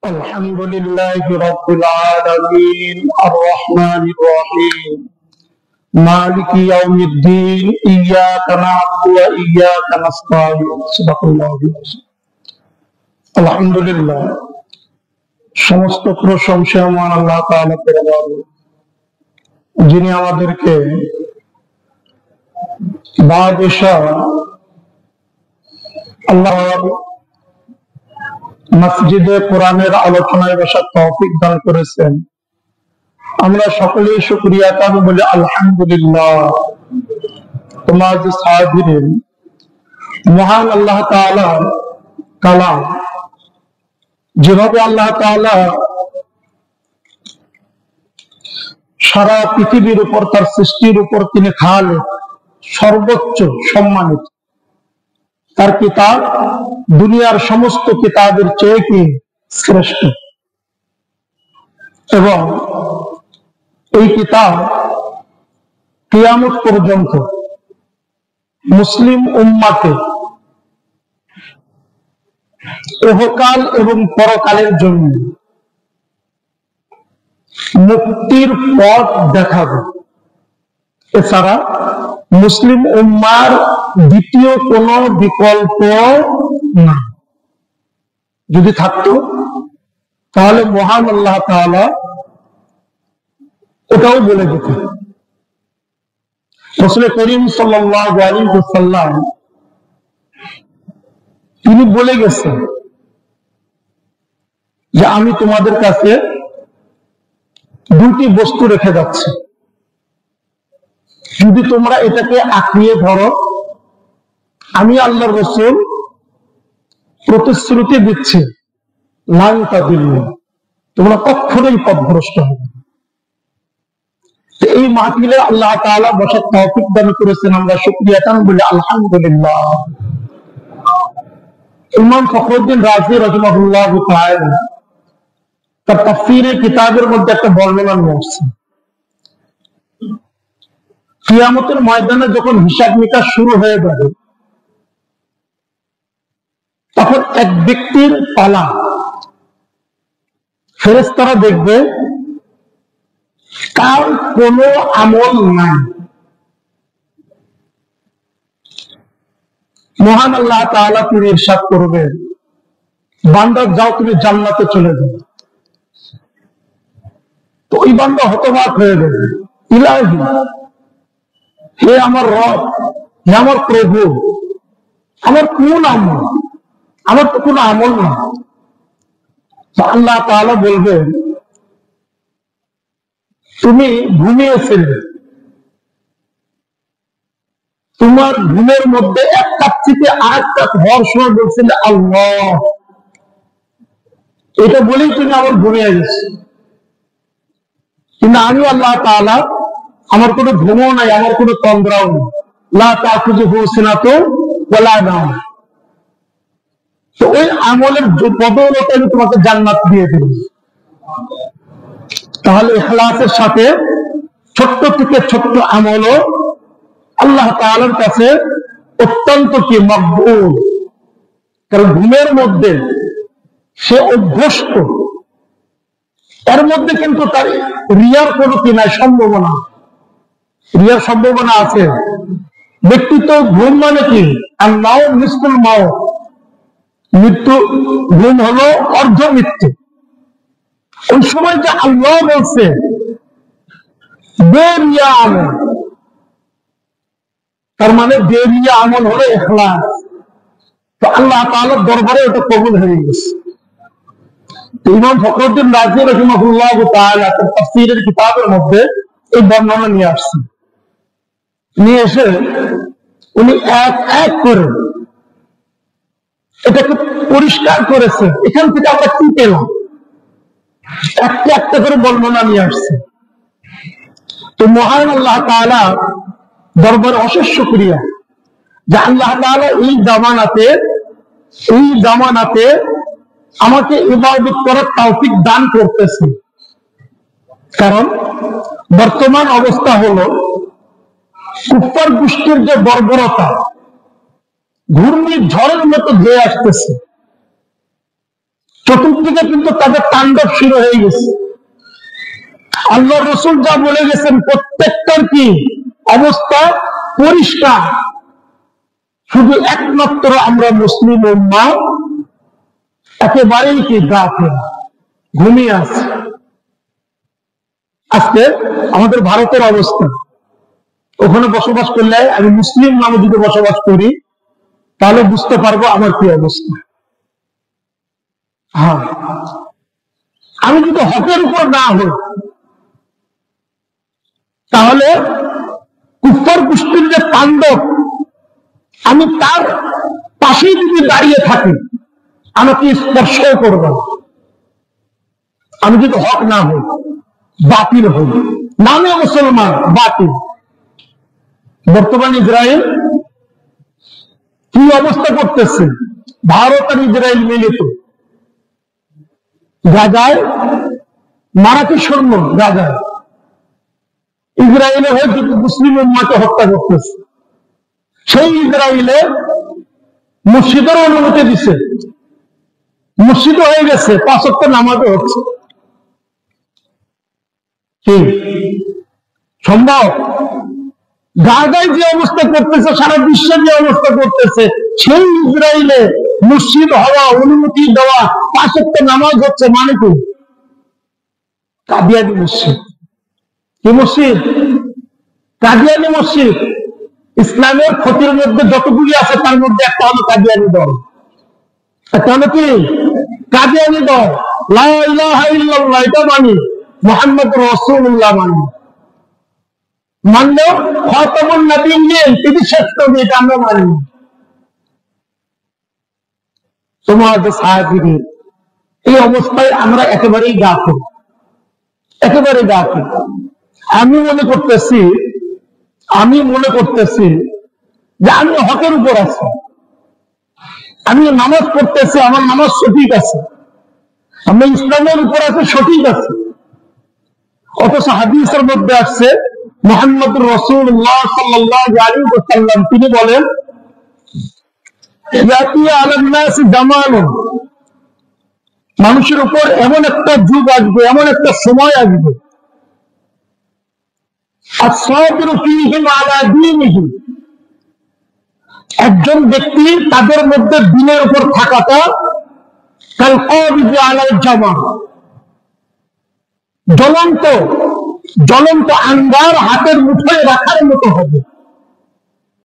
الحمد لله رب العالمين الرحمن الرحيم مالك يوم الدين إياك نعبد وإياك نستعين صدق الله العظيم الحمد لله সমস্ত প্রশংসা মহান আল্লাহ তাআলা দরবারে যিনি আমাদেরকে বাদশাহ আল্লাহর মসজিদে কোরআনের আলোচনায় বসার তৌফিক দান করেছেন। আমরা সকলেই শুকরিয়া তাআলা বলি আলহামদুলিল্লাহ। তোমার যে সাহাবীরা মহান আল্লাহ তাআলার কালাম, যেভাবে আল্লাহ তাআলা সারা পৃথিবীর উপর তার সৃষ্টির উপর তিনি খালেক, সর্বোচ্চ সম্মানিত, তার কিতাব দুনিয়ার সমস্ত কিতাবের চেয়ে কি শ্রেষ্ঠ, এবং এই কিতাব কিয়ামত পর্যন্ত মুসলিম উম্মাতে ইহকাল এবং পরকালের জন্য মুক্তির পথ দেখাবে। এছাড়া মুসলিম উম্মার দ্বিতীয় কোন বিকল্প না। যদি থাকতো তাহলে মহান আল্লাহ তাআলা ওটাও বলে দিতেন। রাসূল করিম সাল্লাল্লাহু আলাইহি ওয়াসাল্লাম তিনি বলে গেছেন যে আমি তোমাদের কাছে দুটি বস্তু রেখে যাচ্ছি, যদি তোমরা এটাকে আঁকড়িয়ে ধরো, আমি আল্লাহর রাসূল প্রতিশ্রুতি দিচ্ছি লান তাদিল্লু, তোমরা কখনোই পথভ্রষ্ট হবে না। এই মাহফিলে আল্লাহ তাআলা বসার তৌফিক দান করেছেন, আমরা শুকরিয়া তাআলা বলি আলহামদুলিল্লাহ। ইমাম ফখরুদ্দিন রাজি রাহিমাহুল্লাহ তাআলা তার তাফসীরের কিতাবের মধ্যে একটা বর্ণনা নিয়েছেন, কিয়ামতের ময়দানে যখন হিসাব নিকাশ শুরু হয়ে যাবে, তখন এক ব্যক্তির পালা, ফেরেশতারা দেখবে তার কোনো আমল নাই। মহান আল্লাহ তাআলা তিনি ইরশাদ করবেন, বান্দা যাও, তুমি জান্নাতে চলে যাও। তো ওই বান্দা হতবাক হয়ে যাবে, ইলাহি, হে আমার রব, হে আমার প্রভু, আমার কোন আমল, আমার তো কোনো আমল না। আল্লাহ তাআলা বলবেন, তুমি ঘুমিয়েছিলে, তোমার ঘুমের মধ্যে এক কাপ থেকে আরেক কাপ হওয়ার সময় বলছিলে আল্লাহ, এটা বলেই তুমি আমার ঘুমিয়ে গেছো। কিন্তু আমি আল্লাহ তাআলা, আমার কোনো ঘুমও নাই, আমার কোনো তন্দ্রাও নেই, লা তাখুযুহু সিনাতুন ওয়ালা নাওম। তো ওই আমলের বদৌলতে আমি তোমাকে জান্নাত দিয়ে দেব। তাহলে ইখলাসের সাথে ছোট্ট থেকে ছোট্ট আমলও আল্লাহ তাআলার কাছে অত্যন্ত কি মকবুল। কারণ ঘুমের মধ্যে সে অভ্যস্ত, এর মধ্যে কিন্তু তার রিয়ার কোনো কি নাই, সম্ভাবনা, রিয়ার সম্ভাবনা আছে। ব্যক্তি তো ঘুম মানে কি, আর নাও নিষ্কুল মাও, মৃত্যু, ঘুম হলো অর্ধ মৃত্যু। ওই সময় যে আল্লাহ বলছে বেরিয়া আমল, তার মানে বেরিয়া আমল হলো ইখলাস। তো আল্লাহ তাআলার দরবারে ওটা কবুল হয়ে গেছে। ইমাম ফখরুদ্দিন রাজি রাহিমাহুল্লাহ তাআলা তার তাফসীরের কিতাবের মধ্যে এই বর্ণনা নিয়ে আসছেন। নিয়ে এসে উনি এক এক করে এটাকে পরিষ্কার করেছে। এখান থেকে আমরা কি পেলাম, একটা একটা করে বর্ণনা নিয়ে আসছে। তো মহান আল্লাহ তাআলা দরবারে অশেষ শুকরিয়া যে আল্লাহ তাআলা এই জামানাতে আমাকে ইবাদত করার তৌফিক দান করতেছে। কারণ বর্তমান অবস্থা হলো কুফফার গোষ্ঠীর যে বর্বরতা ঘূর্ণিঝড়ের মতো ধেয়ে আসতেছে। চতুর্দিকে কিন্তু তাদের তাণ্ডব শুরু হয়ে গেছে। আল্লাহ রসুল যা বলে গেছেন প্রত্যেকটার কি অবস্থা পরিষ্কার, শুধু একমাত্র আমরা মুসলিম উম্মাহ একেবারেই কি গাফেল, ঘুমিয়ে আছে। আজকে আমাদের ভারতের অবস্থা, ওখানে বসবাস করলে, আমি মুসলিম নামে যদি বসবাস করি তাহলে বুঝতে পারবো আমার কি অবস্থা। হ্যাঁ, আমি যদি হকের উপর না হই তাহলে কুফার গোষ্ঠীর যে তাণ্ডব, আমি তার পাশেই যদি দাঁড়িয়ে থাকি আমাকে স্পর্শ করবে। আমি যদি হক না হই, বাতিল হই, নামে মুসলমান, বাতিল। বর্তমান ইসরায়েল কি অবস্থা করতেছে, ভারত আর ইসরায়েল মিলিত গাজায় মারাকে সৈন্য, গাজায় ইসরায়েলে হয়তো মুসলিম উম্মাহকে হত্যা করতেছে। সেই ইসরায়েলে মসজিদের অনুমতি দিছে, মসজিদ হয়ে গেছে, 5 ওয়াক্ত নামাজও হচ্ছে। কি সম্ভব? গাজায় যে অবস্থা করতেছে, সারা বিশ্বে যে অবস্থা করতেছে, সেই ইসরায়েলে মসজিদ হওয়া, অনুমতি দেওয়া, 5 ওয়াক্ত নামাজ হচ্ছে, মানে কি? কাদিয়ানি মসজিদ। কি মসজিদ? কাদিয়ানি মসজিদ। ইসলামের ক্ষতির মধ্যে যতগুলি আছে তার মধ্যে একটা হলো কাদিয়ানি দল। একটা হলো কি? কাদিয়ানি দল। লা ইলাহা ইল্লাল্লাহ এটা মানি, মুহাম্মদুর রাসূলুল্লাহ মানি, মানলেও খাতামুন নবিয়্যিন তিনি শ্রেষ্ঠ, এটা আমরা মানি। তোমাদের সাহাবীদের এই অবস্থায় আমরা একেবারেই গাফেল, একেবারে গাফেল। আমি মনে করতেছি যে আমি হকের উপর আছি, আমি নামাজ পড়তেছি, আমার নামাজ সঠিক আছে, আমি ইসলামের উপর আছে, সঠিক আছে। অথচ হাদিসের মধ্যে আসছে মুহাম্মদুর রাসূলুল্লাহ সাল্লাল্লাহু আলাইহি ওয়াসাল্লাম তিনি বলেন, ইয়াতি আলান নাস জামানুন, মানুষের উপর এমন একটা যুগ আসবে, এমন একটা সময় আসবে, আস-সাবিরু ফীহিম আলা দীনিহি, একজন ব্যক্তি তাদের মধ্যে দ্বীনের উপর থাকাটা কাল কাবিজি আলাল জামা, জ্বলন্ত আঙ্গার হাতের মুঠোয় রাখার মতো হবে।